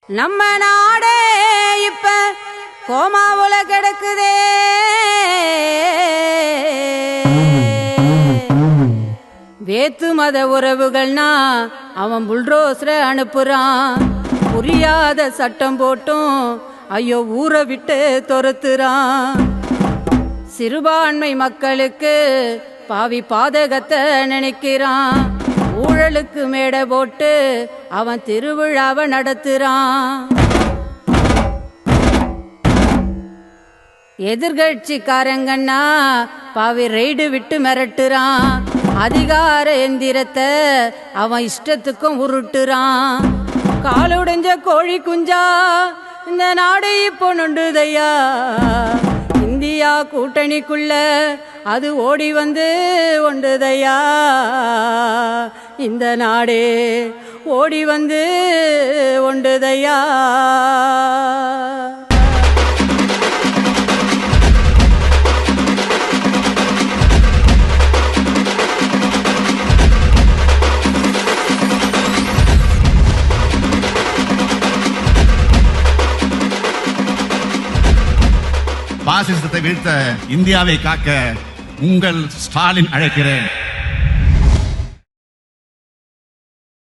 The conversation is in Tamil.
நம்ம நாடே இப்ப கோமாவுல கிடக்குதே. வேத்து மத உறவுகள்னா அவன் புல்ரோஸ்ர அனுப்புறான். புரியாத சட்டம் போட்டும் ஐயோ ஊரை விட்டு துரத்துறான். சிறுபான்மை மக்களுக்கு பாவி பாதகத்தை நினைக்கிறான். ஊழலுக்கு மேடை போட்டு அவன் திருவிழாவை நடத்துறான். எதிர்கட்சிக்காரங்கன்னா பாவி ரெய்டு விட்டு மிரட்டுறான். அதிகார எந்திரத்தை அவன் இஷ்டத்துக்கும் உருட்டுறான். காலுடைஞ்ச கோழி குஞ்சா இந்த நாடு இப்போ நொண்டுதையா. இந்தியா கூட்டணிக்குள்ள அது ஓடி வந்து ஒண்டுதையா. இந்த நாடே ஓடி வந்து ஒண்டுதையா. பாசிசத்தை வீழ்த்த இந்தியாவை காக்க உங்கள் ஸ்டாலின் அழைக்கிறேன்.